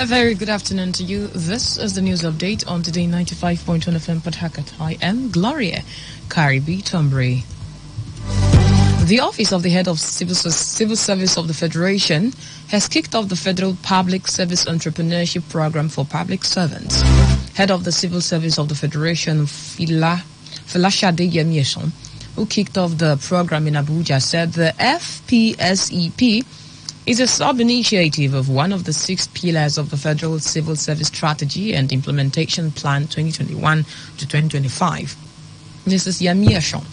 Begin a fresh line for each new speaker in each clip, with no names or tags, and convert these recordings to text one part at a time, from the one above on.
A very good afternoon to you. This is the news update on Today 95.1 FM Port Harcourt. I am Gloria Karibi Tombray. The Office of the Head of Civil Service of the Federation has kicked off the Federal Public Service Entrepreneurship Program for public servants. Head of the Civil Service of the Federation, Felashade Yemieshon, who kicked off the program in Abuja, said the FPSEP is a sub-initiative of one of the 6 pillars of the Federal Civil Service Strategy and Implementation Plan 2021 to 2025. Mrs. Yemieshon,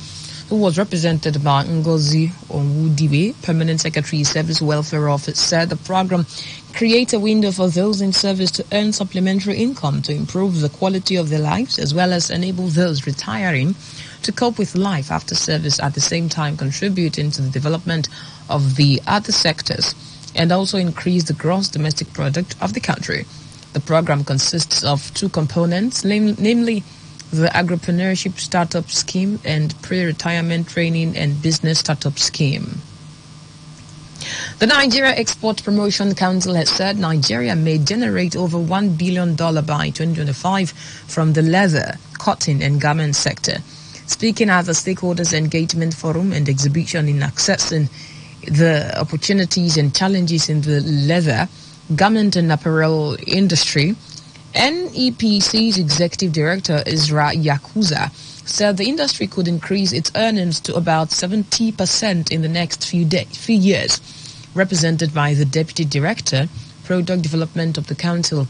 who was represented by Ngozi Onwudiwe, Permanent Secretary, Service Welfare Office, said the program creates a window for those in service to earn supplementary income to improve the quality of their lives, as well as enable those retiring to cope with life after service, at the same time contributing to the development of the other sectors and also increase the gross domestic product of the country. The program consists of 2 components, namely the Agripreneurship Startup Scheme and Pre-Retirement Training and Business Startup Scheme. The Nigeria Export Promotion Council has said Nigeria may generate over $1 billion by 2025 from the leather, cotton and garment sector. Speaking at the Stakeholders Engagement Forum and exhibition in accessing the opportunities and challenges in the leather, garment and apparel industry, NEPC's Executive Director Isra Yakuza said the industry could increase its earnings to about 70% in the next few years. Represented by the Deputy Director, Product Development of the Council,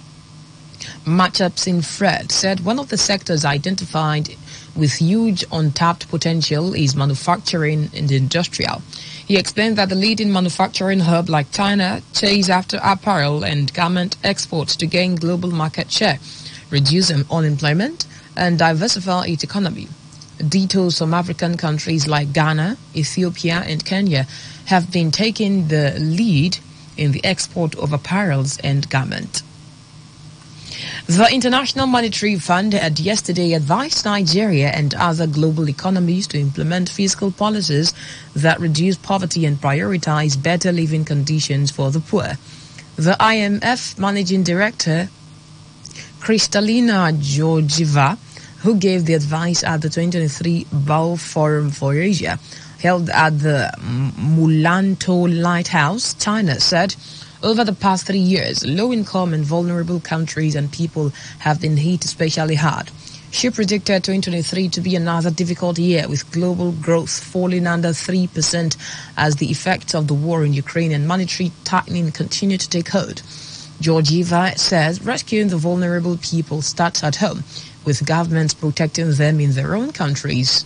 Matchup Singh Fred, said one of the sectors identified with huge untapped potential is manufacturing and industrial. He explained that the leading manufacturing hub like China chase after apparel and garment exports to gain global market share, reduce unemployment, and diversify its economy. Ditto, some African countries like Ghana, Ethiopia, and Kenya have been taking the lead in the export of apparels and garment. The International Monetary Fund had yesterday advised Nigeria and other global economies to implement fiscal policies that reduce poverty and prioritize better living conditions for the poor. The IMF Managing Director, Kristalina Georgieva, who gave the advice at the 2023 Bao Forum for Asia, held at the Mulanto Lighthouse, China, said, over the past 3 years, low-income and vulnerable countries and people have been hit especially hard. She predicted 2023 to be another difficult year, with global growth falling under 3% as the effects of the war in Ukraine and monetary tightening continue to take hold. Georgieva says rescuing the vulnerable people starts at home, with governments protecting them in their own countries.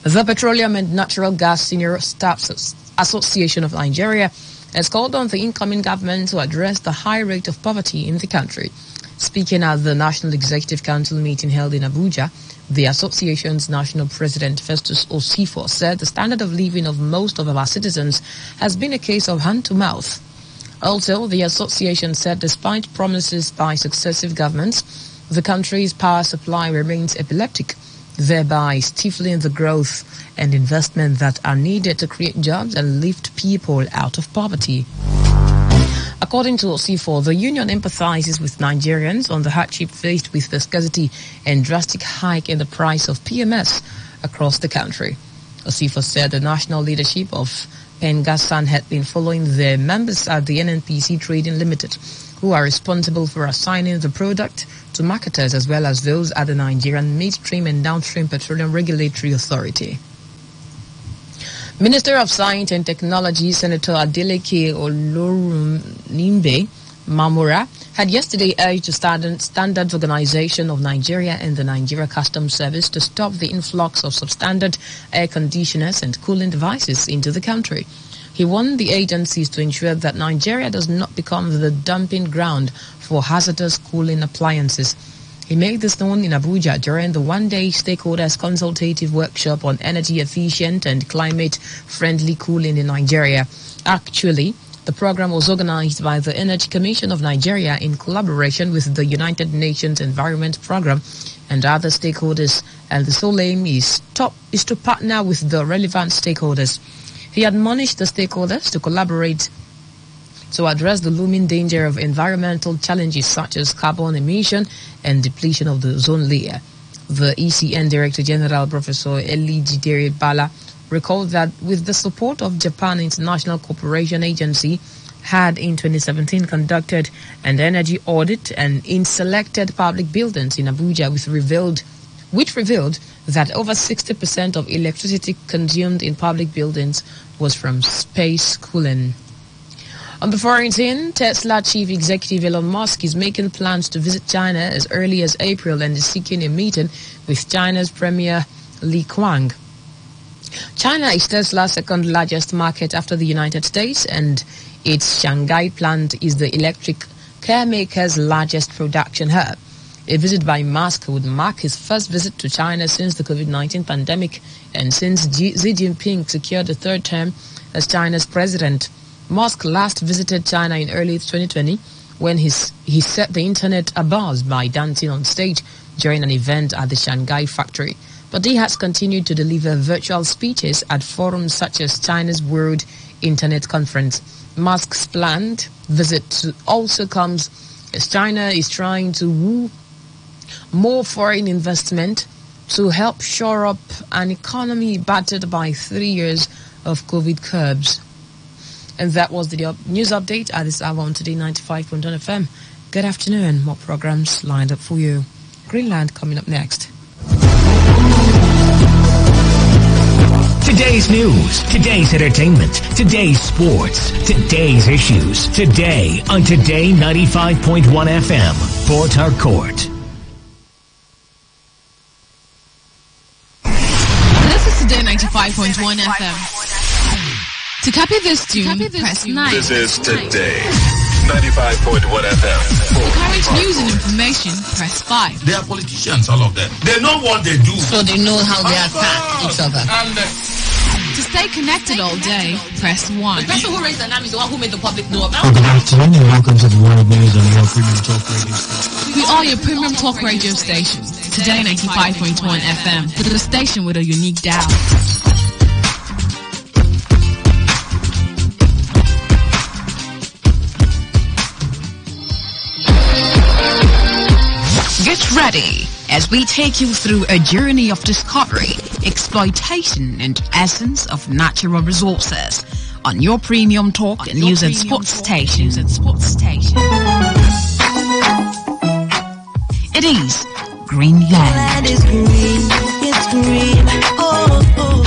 The Petroleum and Natural Gas Senior Staff Association of Nigeria has called on the incoming government to address the high rate of poverty in the country. Speaking at the National Executive Council meeting held in Abuja, the association's national president, Festus Osifo, said the standard of living of most of our citizens has been a case of hand-to-mouth. Also, the association said despite promises by successive governments, the country's power supply remains epileptic, thereby stifling the growth and investment that are needed to create jobs and lift people out of poverty. According to Osifo, the union empathizes with Nigerians on the hardship faced with the scarcity and drastic hike in the price of PMS across the country. Osifo said the national leadership of Pengasan had been following their members at the NNPC Trading Limited, who are responsible for assigning the product to marketers as well as those at the Nigerian Midstream and Downstream Petroleum Regulatory Authority. Minister of Science and Technology, Senator Adeleke Olorunimbe Mamora, had yesterday urged the Standards Organization of Nigeria and the Nigeria Customs Service to stop the influx of substandard air conditioners and cooling devices into the country. He warned the agencies to ensure that Nigeria does not become the dumping ground for hazardous cooling appliances. He made this known in Abuja during the one-day stakeholders consultative workshop on energy efficient and climate-friendly cooling in Nigeria. Actually, the program was organized by the Energy Commission of Nigeria in collaboration with the United Nations Environment Program and other stakeholders, and the sole aim is to partner with the relevant stakeholders. He admonished the stakeholders to collaborate to address the looming danger of environmental challenges such as carbon emission and depletion of the ozone layer. The ECN Director General, Professor Elijidere Bala, recalled that with the support of Japan International Cooperation Agency, had in 2017 conducted an energy audit and in selected public buildings in Abuja, which revealed that over 60% of electricity consumed in public buildings was from space cooling. On the foreign scene, Tesla chief executive Elon Musk is making plans to visit China as early as April and is seeking a meeting with China's Premier Li Qiang. China is Tesla's second largest market after the United States, and its Shanghai plant is the electric car maker's largest production hub. A visit by Musk would mark his first visit to China since the COVID-19 pandemic and since Xi Jinping secured a third term as China's president. Musk last visited China in early 2020 when he set the internet abuzz by dancing on stage during an event at the Shanghai factory. But he has continued to deliver virtual speeches at forums such as China's World Internet Conference. Musk's planned visit also comes as China is trying to woo more foreign investment to help shore up an economy battered by 3 years of COVID curbs. And that was the news update at this hour on Today 95.1 FM. Good afternoon. More programs lined up for you. Greenland coming up next.
Today's news, today's entertainment, today's sports, today's issues. Today on Today 95.1 FM, Port Harcourt.
This is Today 95.1 FM. To copy this tune, press 9.
This is Today 95.1 FM.
For current news and information, press 5.
They are politicians, all of them. They know what they do.
So they know how they attack each other.
To stay connected all day, press 1.
The person who raised the name is the one who made the public know about
it. Good afternoon and welcome to the World News on your premium talk radio station.
We are your premium talk radio station. Today 95.1 FM. The station with a unique dial.
Get ready as we take you through a journey of discovery, exploitation, and essence of natural resources on your premium talk and news and sports station. It is Greenland.
Land is green, it's green, oh, oh.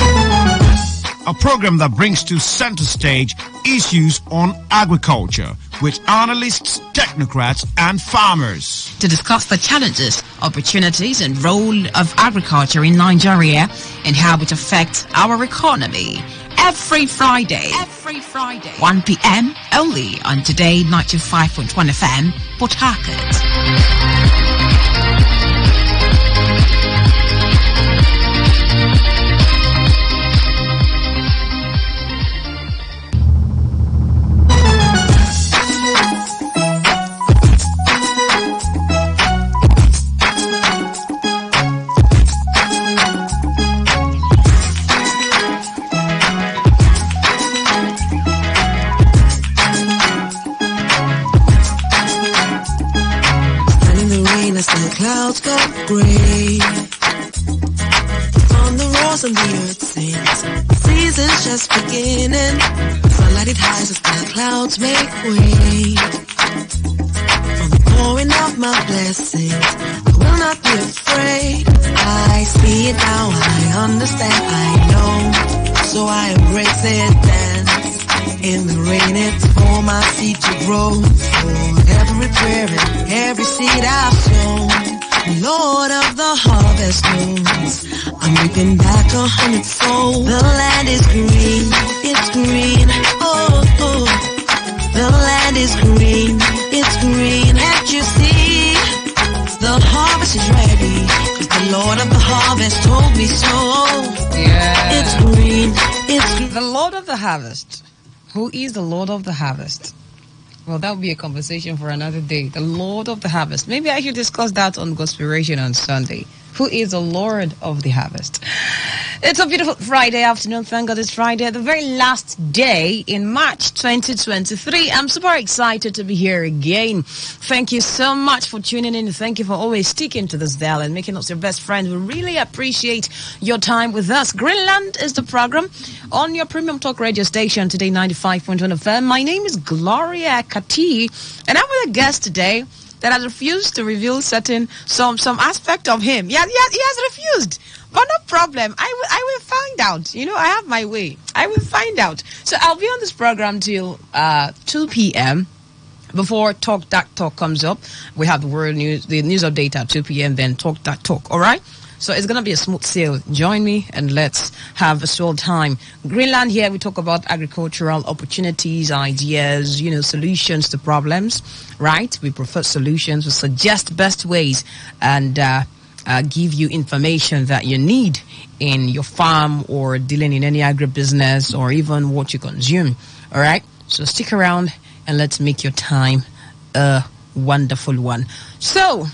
A program that brings to center stage issues on agriculture with analysts, technocrats, and farmers.
To discuss the challenges, opportunities, and role of agriculture in Nigeria and how it affects our economy. Every Friday, 1 p.m. only on Today 95.1 FM, Port Harcourt.
Clouds go gray. On the rose and the earth sings. Season's just beginning. Sunlight it hides as the clouds make way. From the pouring of my blessings, I will not be afraid. I see it now, I understand, I know. So I embrace it, dance. In the rain, it's for my seed to grow. For every prayer and every seed I've sown, Lord of the harvest knows I'm reaping back 100-fold. The land is green, it's green, oh, oh. The land is green, it's green. Can't you see? The harvest is ready, 'cause the Lord of the harvest told me so.
Yeah.
It's green, it's green.
The Lord of the harvest. Who is the Lord of the harvest? Well, that would be a conversation for another day. The Lord of the harvest. Maybe I should discuss that on Gospiration on Sunday. Who is the Lord of the harvest? It's a beautiful Friday afternoon. Thank God it's Friday, the very last day in March 2023. I'm super excited to be here again. Thank you so much for tuning in. Thank you for always sticking to this dial and making us your best friends. We really appreciate your time with us. Greenland is the program on your premium talk radio station, Today 95.1 FM. My name is Gloria Kati, and I'm with a guest today that has refused to reveal some aspect of him. Yeah, he has refused. But no problem. I will find out. You know, I have my way. I will find out. So I'll be on this program till 2 p.m. Before Talk That Talk comes up. We have the news update at 2 p.m. Then Talk That Talk. All right? So it's going to be a smooth sail. Join me and let's have a swell time. Greenland here, we talk about agricultural opportunities, ideas, solutions to problems, right? We prefer solutions. We suggest best ways and give you information that you need in your farm or dealing in any agribusiness or even what you consume. All right? So stick around and let's make your time a wonderful one. So,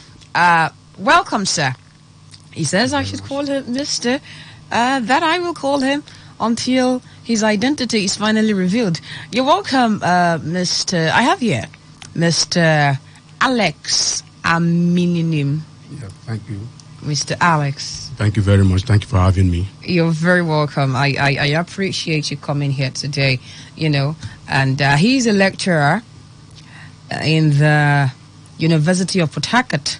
welcome, sir. He says I should call him Mr. That I will call him until his identity is finally revealed. You're welcome, Mr. I have here Mr. Alex Amininim.
Yeah, thank you.
Mr. Alex.
Thank you very much. Thank you for having me.
You're very welcome. I appreciate you coming here today, and he's a lecturer in the University of Port Harcourt,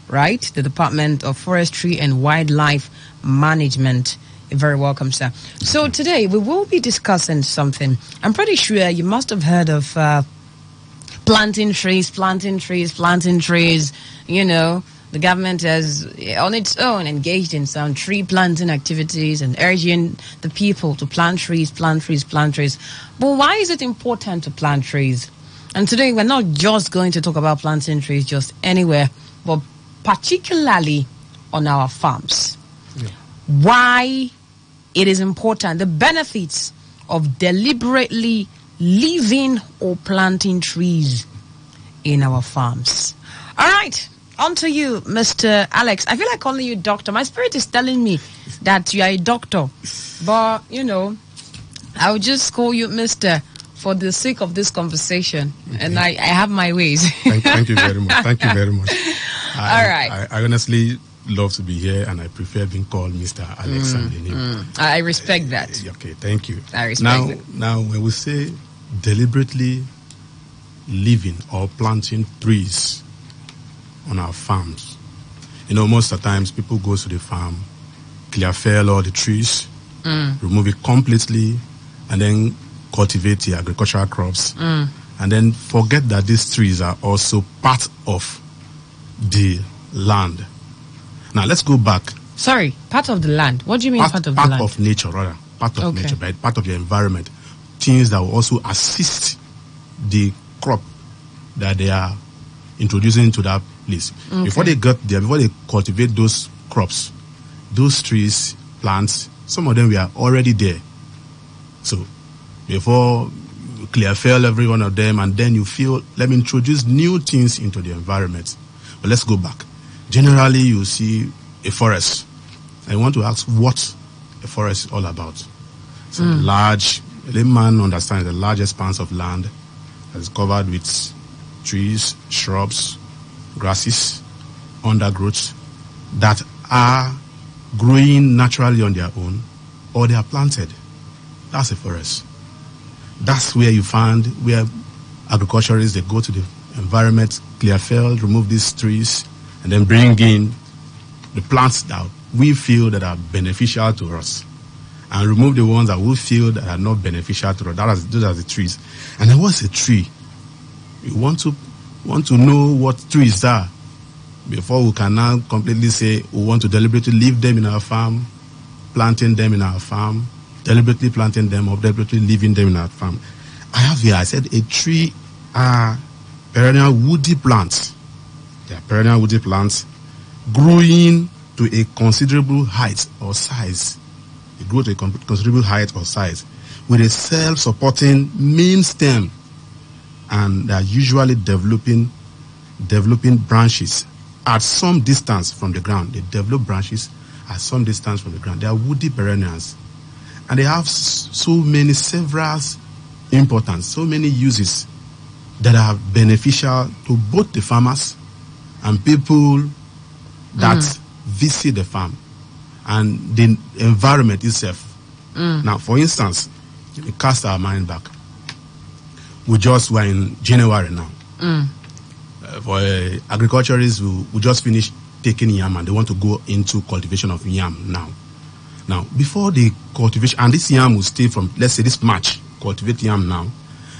right? The Department of Forestry and Wildlife Management. You're very welcome, sir. So today we will be discussing something. I'm pretty sure you must have heard of planting trees. The government has, on its own, engaged in some tree planting activities and urging the people to plant trees. But why is it important to plant trees? And today we're not just going to talk about planting trees just anywhere, but particularly on our farms. Yeah. Why it is important, the benefits of deliberately leaving or planting trees in our farms. All right. On to you, Mr. Alex. I feel like calling you doctor. My spirit is telling me that you are a doctor. But, I'll just call you Mr. for the sake of this conversation. Okay. And I have my ways.
Thank you very much. Thank you very much.
All right.
I honestly love to be here, and I prefer being called Mr. Alex.
I respect that.
Okay, thank you.
I respect that.
Now, when we say deliberately leaving or planting trees on our farms, most of the times people go to the farm, clear fell all the trees, remove it completely, and then cultivate the agricultural crops, and then forget that these trees are also part of the land. Now let's go back.
Sorry, part of the land. What do you mean part of the land?
Part of nature, rather. Part of nature, right? Part of your environment. Things that will also assist the crop that they are introducing into that place. Okay. Before they get there, before they cultivate those crops, those trees, plants, some of them were already there. So before you clear fell every one of them, and then you feel, let me introduce new things into the environment. But let's go back. Generally, you see a forest. I want to ask what a forest is all about. It's a large, layman understands the large expanse of land that is covered with trees, shrubs, grasses, undergrowths that are growing naturally on their own, or they are planted. That's a forest. That's where you find where agriculturists, they go to the environment, clear fell, remove these trees, and then bring in the plants that we feel that are beneficial to us, and remove the ones that we feel that are not beneficial to us. Those are the trees. And then what's a tree? You want to know what trees are before we can now completely say we want to deliberately leave them in our farm, planting them in our farm, deliberately planting them or deliberately leaving them in our farm. I said a tree are perennial woody plants. They are perennial woody plants growing to a considerable height or size. They grow to a considerable height or size with a self-supporting main stem, and they are usually developing branches at some distance from the ground. They develop branches at some distance from the ground. They are woody perennials. And they have several importance, so many uses that are beneficial to both the farmers and people that visit the farm and the environment itself. Now, for instance, we cast our mind back. We're in January now. For agriculturists who just finished taking yam and they want to go into cultivation of yam now. Now, before the cultivation, and this yam will stay from, let's say, this March, cultivate yam now,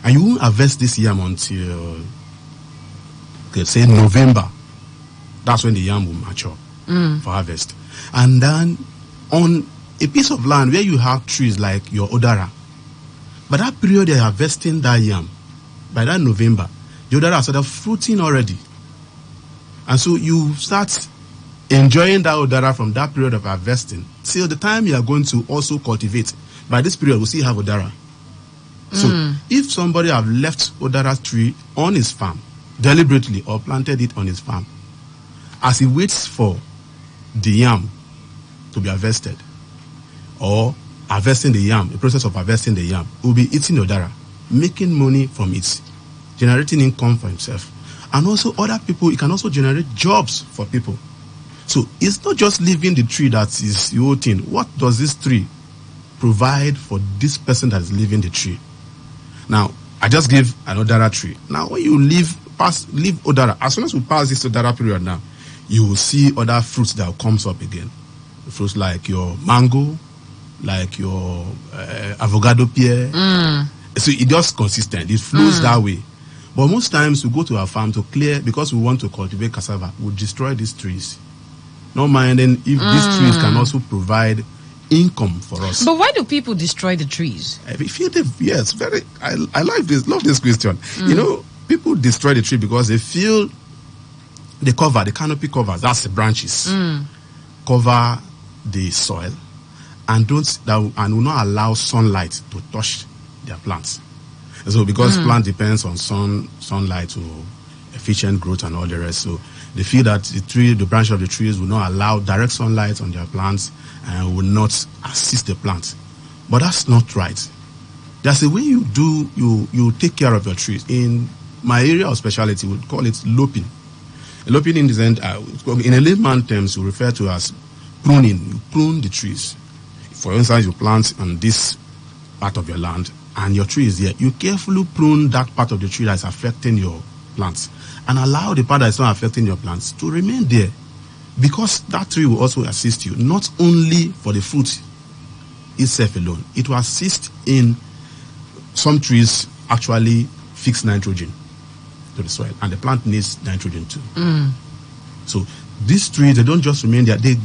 and you won't harvest this yam until, say, November. That's when the yam will mature for harvest. And then, on a piece of land where you have trees like your Odara, by that period you're harvesting that yam, by that November, the Odara started fruiting already. And so you start enjoying that Odara from that period of harvesting till the time you are going to also cultivate. By this period, we'll still have Odara. So if somebody have left Odara tree on his farm, deliberately, or planted it on his farm, as he waits for the yam to be harvested, or harvesting the yam, the process of harvesting the yam, will be eating Odara, making money from it, generating income for himself. And also other people, it can also generate jobs for people. So it's not just leaving the tree that is the whole thing. What does this tree provide for this person that is leaving the tree? Now, I just gave an Odara tree. Now, when you leave Odara, as soon as we pass this Odara period now, you will see other fruits that comes up again. Fruits like your mango, like your avocado pear. So it's just consistent. It flows that way. But most times we go to our farm to clear, because we want to cultivate cassava, we destroy these trees. Not minding if these trees can also provide income for us.
But why do people destroy the trees?
Yes, I like this, love this question. You know, people destroy the tree because they feel the canopy covers, that's the branches, cover the soil and will not allow sunlight to touch their plants. So because plant depends on sunlight to efficient growth and all the rest, so they feel that the branch of the trees will not allow direct sunlight on their plants and will not assist the plant. But that's not right. There's a way you take care of your trees. In my area of specialty, we call it loping. Loping in a layman terms, we refer to as pruning. You prune the trees. For instance, you plant on this part of your land and your tree is there. You carefully prune that part of the tree that is affecting your plants and allow the part that is not affecting your plants to remain there, because that tree will also assist you, not only for the fruit itself alone. It will assist in some trees actually fix nitrogen to the soil, and the plant needs nitrogen too. So these trees, they don't just remain there, they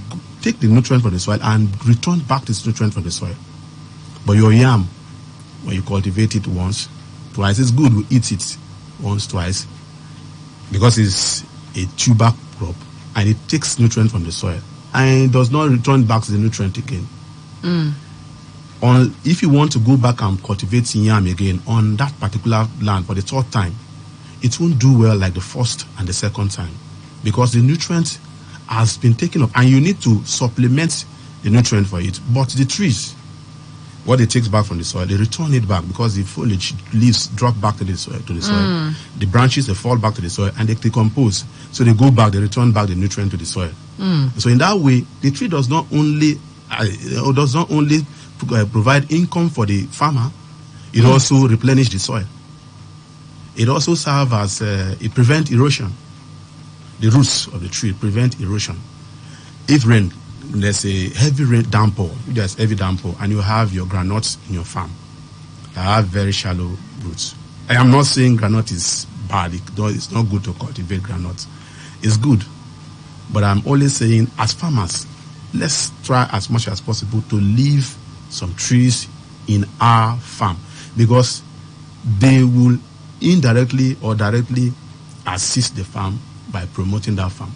take the nutrient from the soil and return back this nutrient from the soil. But your yam, when you cultivate it once, twice, it's good, we eat it once, twice, because it's a tuber crop and it takes nutrient from the soil and it does not return back to the nutrient again. If you want to go back and cultivate yam again on that particular land for the third time, it won't do well like the first and the second time, because the nutrient has been taken up and you need to supplement the nutrient for it. But the trees, what it takes back from the soil, they return it back, because the foliage leaves drop back to the soil. The branches, they fall back to the soil and they decompose. So they go back, they return back the nutrient to the soil. So in that way, the tree does not only provide income for the farmer, it also replenish the soil. It also serves as it prevents erosion. The roots of the tree prevent erosion. If rain, there's a heavy rain downpour, if there's heavy downpour and you have your groundnuts in your farm that have very shallow roots. I am not saying groundnut is bad, it's not good to cultivate groundnuts. It's good. But I'm only saying, as farmers, let's try as much as possible to leave some trees in our farm, because they will indirectly or directly assist the farm by promoting that farm,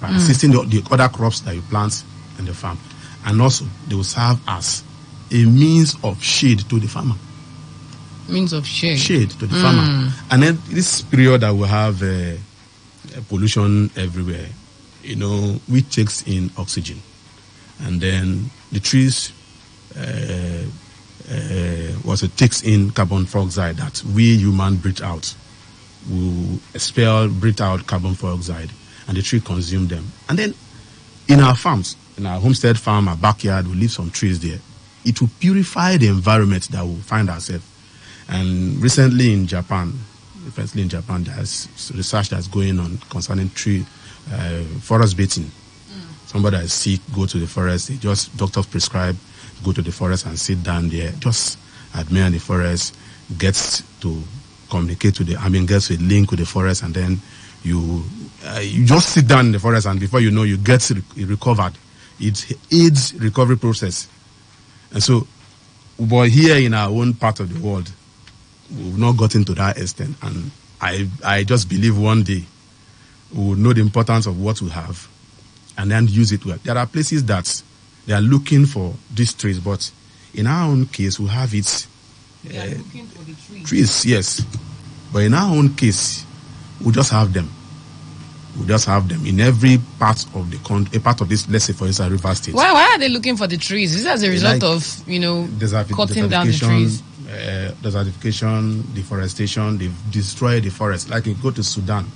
by assisting the other crops that you plant in the farm. And also, they will serve as a means of shade to the farmer.
Means of shade?
Shade to the farmer. And then this period that we have pollution everywhere, which takes in oxygen. and then the trees takes in carbon dioxide that we human breathe out. We breathe out carbon dioxide, and the tree consume them. And then in our farms, in our homestead farm, our backyard, we leave some trees there. It will purify the environment that we find ourselves. And recently in Japan, there's research that's going on concerning forest bathing. Somebody that is sick, go to the forest. Doctors prescribe, go to the forest and sit down there. Just admire the forest, gets to communicate gets a link with the forest, and then you just sit down in the forest, and before you know, you get recovered. It aids recovery process. And so, but here in our own part of the world, we've not gotten to that extent. And I just believe one day we will know the importance of what we have and then use it well. There are places that they are looking for these trees, but in our own case, we have it.
They are looking for the
trees, yes. But in our own case, we just have them. We just have them in every part of the country, a part of this, let's say, for instance, River State.
Why are they looking for the trees? Is that as a result of, cutting down the trees? Desertification, deforestation, they've destroyed the forest. Like you go to Sudan,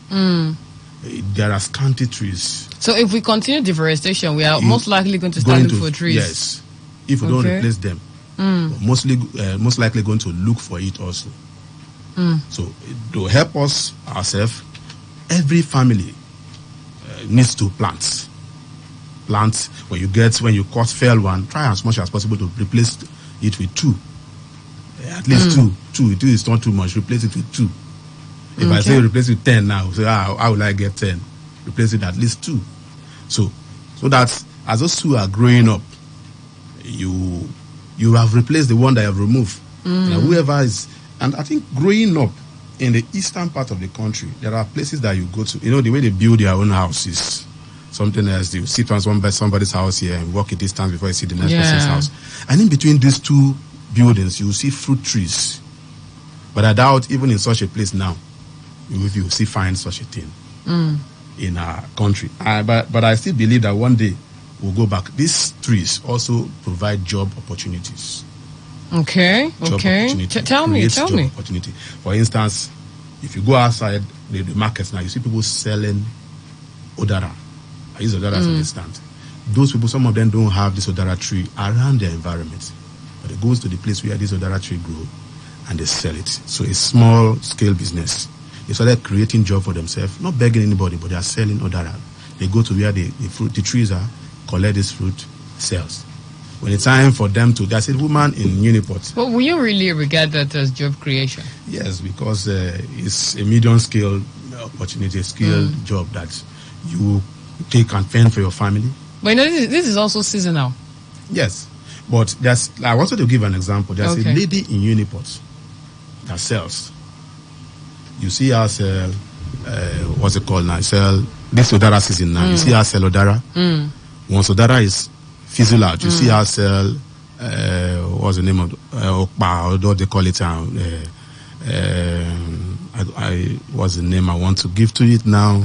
there are scanty trees. So if we continue deforestation, we are most likely going to start looking for trees.
Yes, if we don't replace them, most likely going to look for it also. So to help us ourselves, every family needs to plant. When you cut fell one, try as much as possible to replace it with two. At least two. Two is not too much. Replace it with two. If I say replace it with 10 now, say how will I get 10? Replace it at least 2. So that as those two are growing up, you have replaced the one that you have removed. Now, whoever is, and I think growing up in the eastern part of the country, there are places that you go to. The way they build their own house is something else. You sit on somebody's house here and walk a distance before you see the next person's house. And in between these two buildings, you will see fruit trees. But I doubt even in such a place now, you will find such a thing in our country. But I still believe that one day we'll go back. These trees also provide job opportunities.
Okay. Tell me.
Opportunity. For instance, if you go outside the markets now, you see people selling odara. I use odara as an instance. Those people, some of them don't have this odara tree around their environment. But it goes to the place where this odara tree grow and they sell it. So it's small scale business. They started creating job for themselves, not begging anybody, but they are selling odara. They go to where the trees are, collect this fruit, sells. When it's time for them to, there's a woman in Uniport.
But will you really regard that as job creation?
Yes, because it's a medium scale opportunity, a skilled job that you take and fend for your family.
But this is also seasonal.
Yes. But I wanted to give an example. There's a lady in Uniport that sells. You see her sell, what's it called now? Sell this Odara season now. You see her sell Odara. Once Odara is fizzle out, you see her sell, what's the name of Okpa, or what they call it now? What's the name I want to give to it now?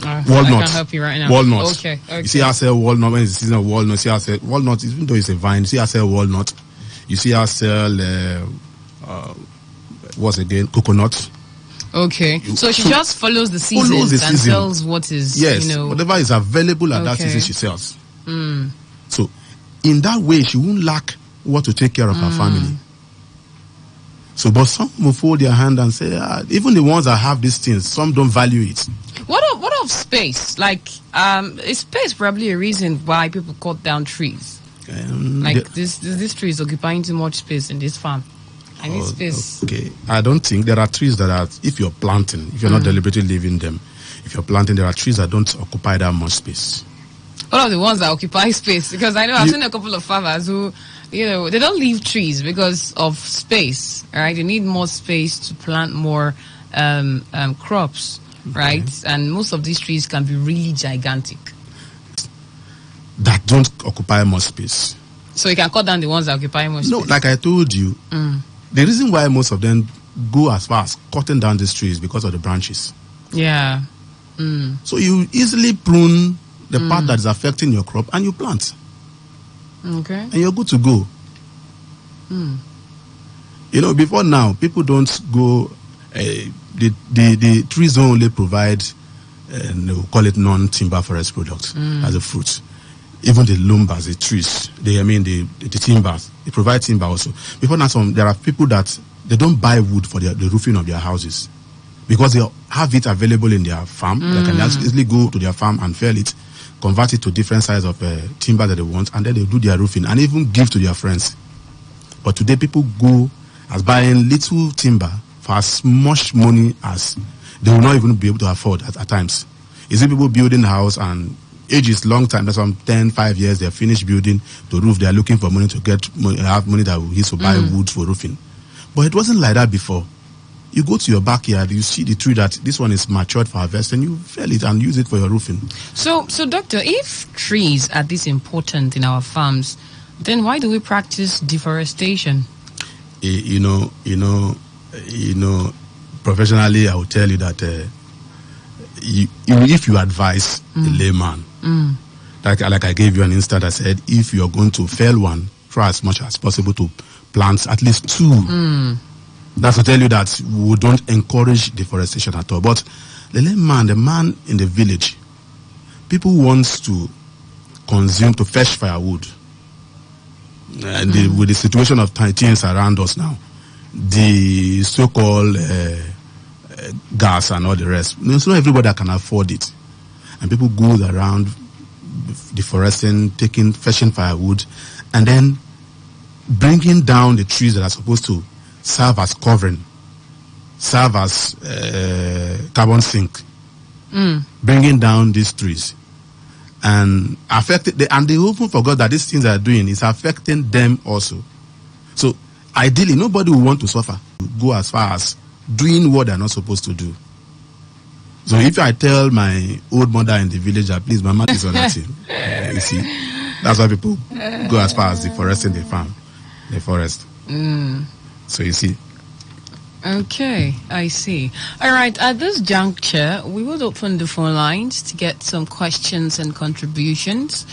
Walnut.
I can help you right now.
Walnut.
Okay.
You see her sell walnut when it's the season of walnut. You see her sell walnut, even though it's a vine. You see her sell walnut. You see her sell coconut.
Okay. So she just follows the seasons and sells what is,
whatever is available at that season she sells. So in that way, she won't lack what to take care of her family. So, but some will fold their hand and say, even the ones that have these things, some don't value it.
What of space? Like, is space probably a reason why people cut down trees? This tree is occupying too much space in this farm. I need space.
Okay, I don't think there are trees that are, if you're planting, if you're not deliberately leaving them, if you're planting, there are trees that don't occupy that much space.
What are the ones that occupy space? Because I know I've seen a couple of farmers who, they don't leave trees because of space, right? They need more space to plant more crops, right? And most of these trees can be really gigantic.
That don't occupy much space.
So you can cut down the ones that occupy much space?
No, like I told you, the reason why most of them go as far as cutting down these trees because of the branches.
Yeah.
So you easily prune the part that is affecting your crop, and you plant.
Okay.
And you're good to go. You know, before now, people don't go. The trees don't only provide, we'll call it non-timber forest products as a fruit. Even the lumbers, the trees, the timbers, they provide timber also. Before now, there are people that they don't buy wood for the roofing of their houses because they have it available in their farm. They can easily go to their farm and fell it, convert it to different sizes of timber that they want, and then they do their roofing and even give to their friends. But today, people go as buying little timber for as much money as they will not even be able to afford at times. You see people building a house and age is long time. That's some 5 years they're finished building the roof. They're looking for money to have money that will use to buy wood for roofing. But it wasn't like that before. You go to your backyard, you see the tree that this one is matured for harvest, and you fell it and use it for your roofing.
So doctor, if trees are this important in our farms, then why do we practice deforestation?
You know, professionally, I will tell you that if you advise a layman, like I gave you an instance, I said, if you're going to fell one, try as much as possible to plant at least 2. That's to tell you that we don't encourage deforestation at all. But the layman, the man in the village, people wants to fetch firewood. And with the situation of things around us now, the so-called gas and all the rest, it's not everybody that can afford it. And people go around deforesting, fetching firewood, and then bringing down the trees that are supposed to serve as covering, serve as carbon sink, bringing down these trees. And and they often forgot that these things they are doing is affecting them also. So ideally, nobody will want to suffer, go as far as doing what they're not supposed to do. So if I tell my old mother in the village that please, my mother is on that team, you see, that's why people go as far as deforesting the farm, the forest. So you see.
Okay, I see. All right, at this juncture, we will open the phone lines to get some questions and contributions.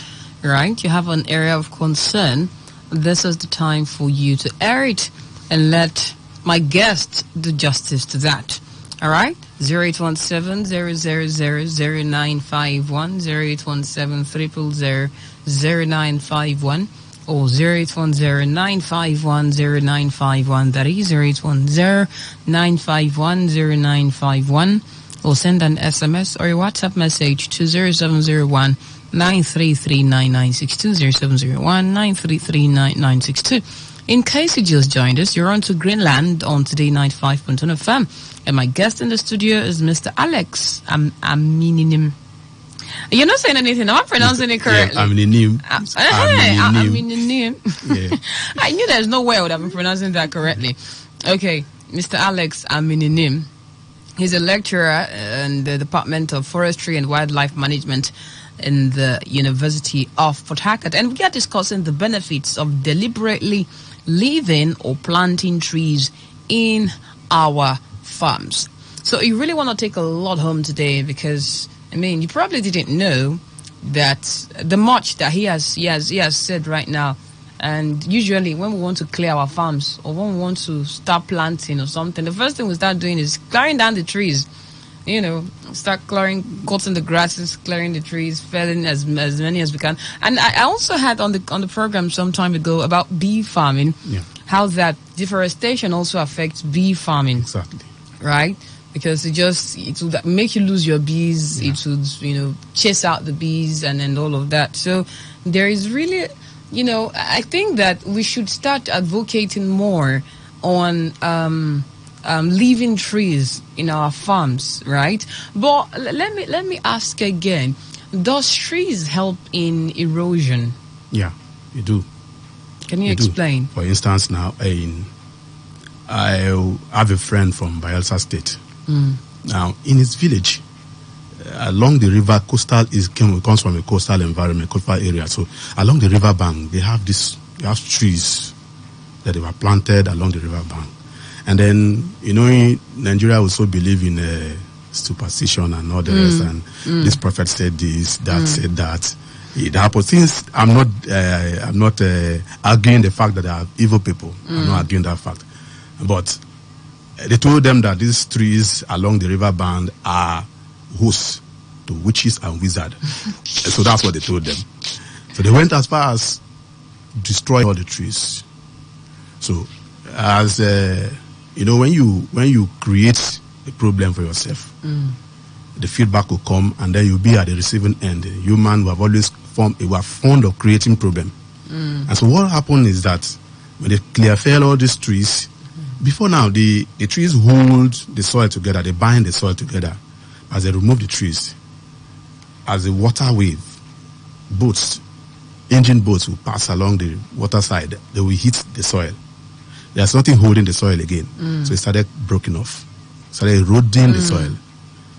Right, you have an area of concern. This is the time for you to air it and let my guest do justice to that. All right, 0817-000-0951, 0817-300-0951. or 0810-951-0951. That is 0810-951-0951. Or send an SMS or a WhatsApp message to 0701-933-9962, 0701-933-9962. In case you just joined us, you're on to Greenland on Today 95.1 FM. And my guest in the studio is Mr. Alex Amininim. You're not saying anything. Am I pronouncing it correctly?
Yeah, Amininim.
Amininim. Yeah. I knew there's no way I would have been pronouncing that correctly. Okay, Mr. Alex Amininim. He's a lecturer in the Department of Forestry and Wildlife Management in the University of Port Harcourt. And we are discussing the benefits of deliberately leaving or planting trees in our farms. So you really want to take a lot home today because, I mean, you probably didn't know that the much that he has said right now. And usually when we want to clear our farms or when we want to start planting or something, the first thing we start doing is clearing down the trees. You know, start cutting the grasses, clearing the trees, felling as many as we can. And I also had on the program some time ago about bee farming, how that deforestation also affects bee farming.
Exactly.
Right? Because it would make you lose your bees. Yeah. It would, chase out the bees and all of that. So there is really, I think that we should start advocating more on leaving trees in our farms, right? But let me ask again: does trees help in erosion?
Yeah, you do.
Can you explain?
For instance, now I have a friend from Bayelsa State. Now, in his village, along the river, comes from a coastal environment, coastal area. So, along the river bank, they have trees that they were planted along the river bank. And then, Nigeria also believe in superstition and all the rest. And this prophet said this, that said that. It happens. Since I'm not arguing the fact that they are evil people. I'm not arguing that fact. But they told them that these trees along the river bank are hosts to witches and wizards. So that's what they told them. So they went as far as destroy all the trees. So as when you create a problem for yourself, the feedback will come, and then you'll be at the receiving end. Human have always were fond of creating problem. And so what happened is that when they clear fell all these trees, before now the trees hold the soil together, they bind the soil together. As they remove the trees, as the water wave, engine boats will pass along the water side, they will hit the soil. There's nothing holding the soil again. So it started breaking off, started eroding the soil.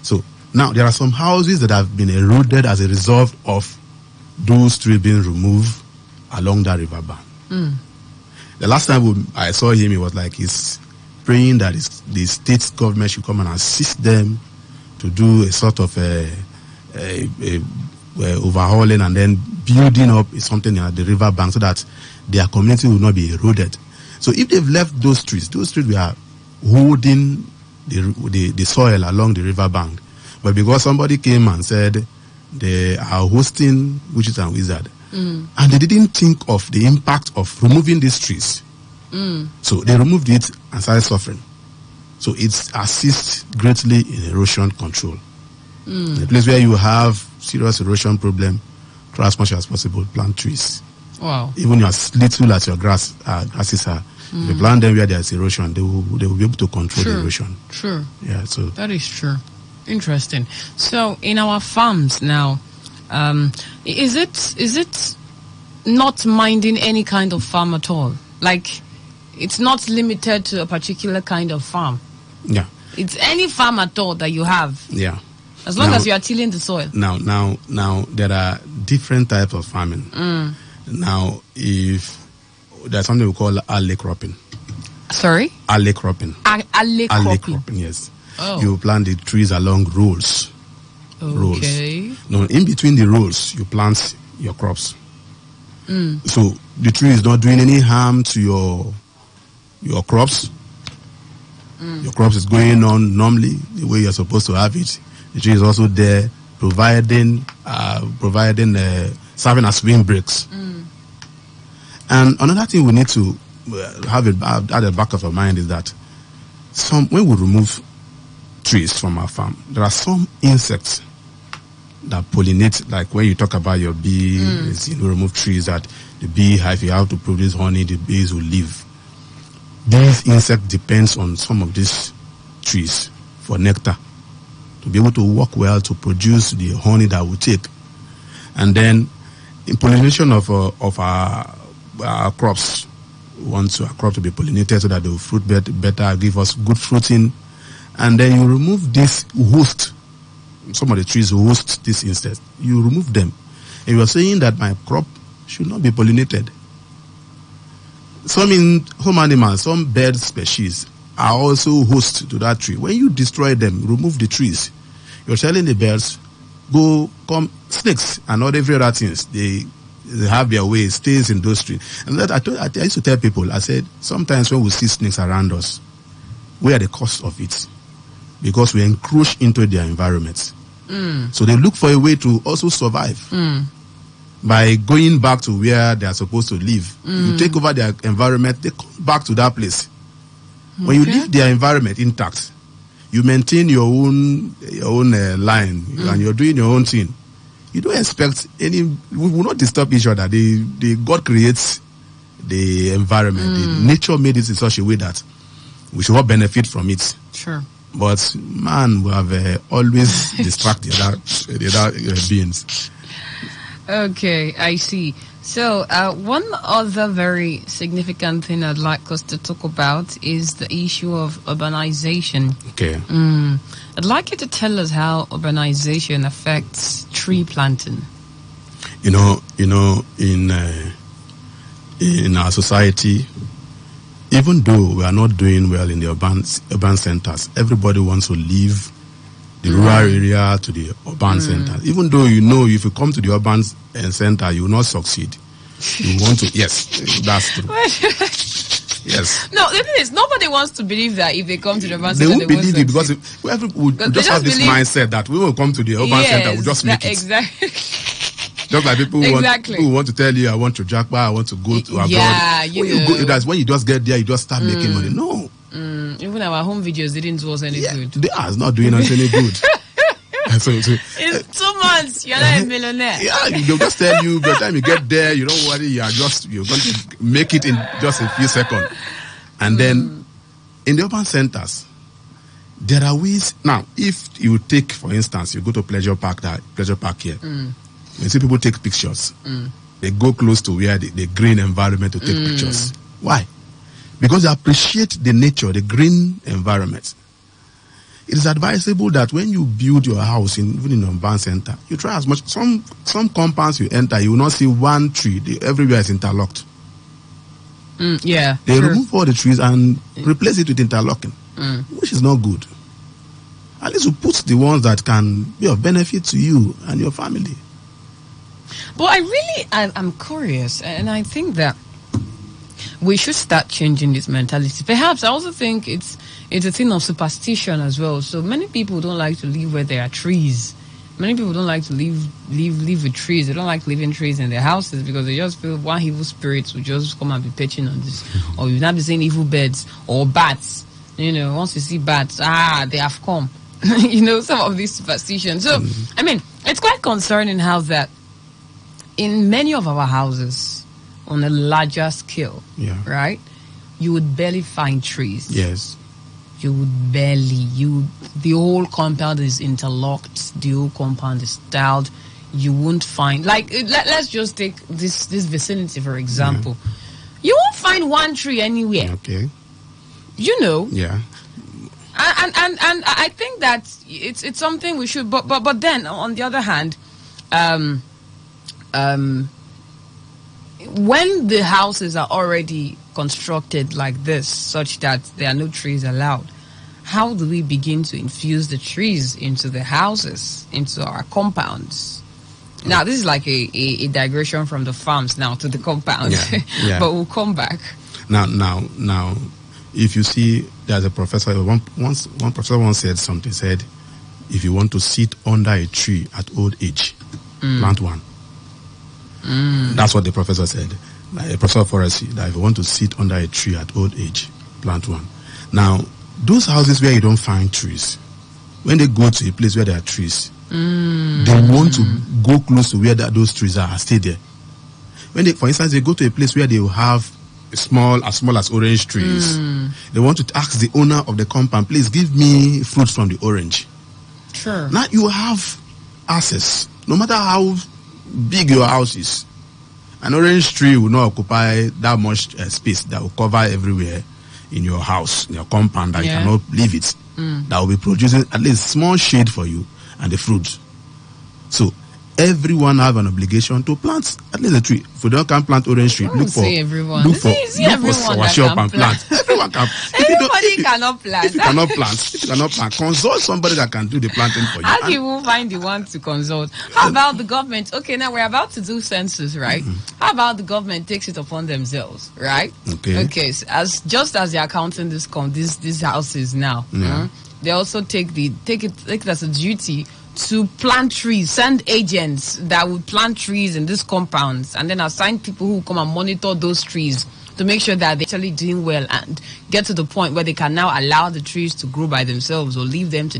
So now there are some houses that have been eroded as a result of those trees being removed along that river bank. The last time I saw him, he was like he's praying that the state government should come and assist them to do a sort of overhauling and then building up something at the river bank so that their community will not be eroded. So if they've left those trees were holding the soil along the river bank. But because somebody came and said they are hosting witches and wizards, and they didn't think of the impact of removing these trees. So they removed it and started suffering. So it assists greatly in erosion control. The place where you have serious erosion problem, try as much as possible, plant trees.
Wow.
Even as little as your grasses are, if you plant them where there's erosion, they will be able to control the erosion.
Sure.
Yeah, so
that is true. Interesting. So in our farms now, is it not minding any kind of farm at all? Like, it's not limited to a particular kind of farm.
Yeah.
It's any farm at all that you have.
Yeah.
As long as you are tilling the soil.
Now there are different types of farming. Now, if there's something we call alley cropping.
Sorry?
Alley cropping.
Alley cropping,
yes.
Oh.
You plant the trees along rows.
Okay.
Now, in between the rows, you plant your crops. So the tree is not doing any harm to your crops. Your crops is going on normally the way you're supposed to have it. The tree is also there, providing serving as windbreaks. And another thing we need to have at the back of our mind is that when we remove trees from our farm, there are some insects that pollinate. Like when you talk about your bees, you remove trees that the beehive, you have to produce honey, the bees will live. These insects depends on some of these trees for nectar to be able to work well to produce the honey that we take. And then in pollination of our crops, we want our crop to be pollinated so that they will fruit better, give us good fruiting. And then you remove this host, some of the trees host this insect, you remove them. And you are saying that my crop should not be pollinated. Some animals, some bird species are also host to that tree. When you destroy them, remove the trees, you're telling the birds, snakes and all every other things, they have their way, stays in those trees. And that I used to tell people, I said, sometimes when we see snakes around us, we are the cause of it. Because we encroach into their environment. So they look for a way to also survive. By going back to where they are supposed to live. You take over their environment, they come back to that place. When you leave their environment intact, you maintain your own line, and you're doing your own thing. You don't expect we will not disturb each other. God creates the environment. The nature made it in such a way that we should all benefit from it.
Sure.
But man, we have always distracted the other beings.
Okay, I see. So one other very significant thing I'd like us to talk about is the issue of urbanization.
Okay.
I'd like you to tell us how urbanization affects tree planting.
In our society, even though we are not doing well in the urban centers, everybody wants to live the rural area to the urban center. Even though you know if you come to the urban center, you will not succeed. You want to, yes, that's true. Yes.
No, the thing is, nobody wants to believe that if they come to the urban
center, they won't believe it because we just have this mindset that we will come to the urban center, we'll just make it.
Exactly.
Just like people who want to tell you, I want to jackpot, I want to go to abroad.
Yeah,
that's when you just get there, you just start making money. No.
Even our home videos didn't do us any good.
They are not doing us any good. So,
in 2 months, you're not a millionaire.
Yeah, they'll just tell you, by the time you get there, you don't worry, you're going to make it in just a few seconds. And then, in the urban centers, there are ways. Now, if you take, for instance, you go to pleasure park here, you see people take pictures. They go close to where the green environment to take pictures. Why? Because they appreciate the nature, the green environment. It is advisable that when you build your house, even in an urban center, you try as much. Some compounds you enter, you will not see one tree. Everywhere is interlocked.
Yeah.
They remove all the trees and replace it with interlocking, which is not good. At least you put the ones that can be of benefit to you and your family.
But I'm curious, and I think that we should start changing this mentality. Perhaps I also think it's a thing of superstition as well. So many people don't like to live where there are trees. Many people don't like to live with trees. They don't like leaving trees in their houses because they just feel one evil spirits will just come and be perching on this. Or you've not been seeing evil birds or bats. Once you see bats, they have come. Some of these superstitions. So, I mean, it's quite concerning how that in many of our houses, on a larger scale, right, you would barely find trees.
Yes.
You would barely. The whole compound is interlocked. The whole compound is styled. You won't find, let's just take this vicinity, for example. Yeah. You won't find one tree anywhere.
Okay.
Yeah. And I think that it's something we should, but then on the other hand, when the houses are already constructed like this, such that there are no trees allowed, how do we begin to infuse the trees into the houses, into our compounds? Now, this is like a digression from the farms now to the compounds, but we'll come back.
Now, if you see, there's a professor, one professor once said something, said, if you want to sit under a tree at old age, plant one. That's what the professor said. A professor of forestry, that if you want to sit under a tree at old age, plant one. Now, those houses where you don't find trees, when they go to a place where there are trees, they want to go close to where those trees are, stay there. When for instance, they go to a place where they will have as small as orange trees, they want to ask the owner of the compound, please give me fruits from the orange.
Sure.
Now you have access, no matter how big your house is. An orange tree will not occupy that much space that will cover everywhere in your house, in your compound, that you cannot leave it. That will be producing at least small shade for you and the fruit. So everyone have an obligation to plant at least a tree. If you can't plant orange tree, look for
everyone.
Look for shop and plant. Everyone can.
Everybody cannot plant.
If you cannot plant, consult somebody that can do the planting for you.
How do you find the one to consult? How about the government? Okay, now we're about to do census, right? How about the government takes it upon themselves, right? Okay. So as they are counting these houses now, they also take it as a duty to plant trees, send agents that will plant trees in these compounds, and then assign people who come and monitor those trees to make sure that they're actually doing well and get to the point where they can now allow the trees to grow by themselves or leave them to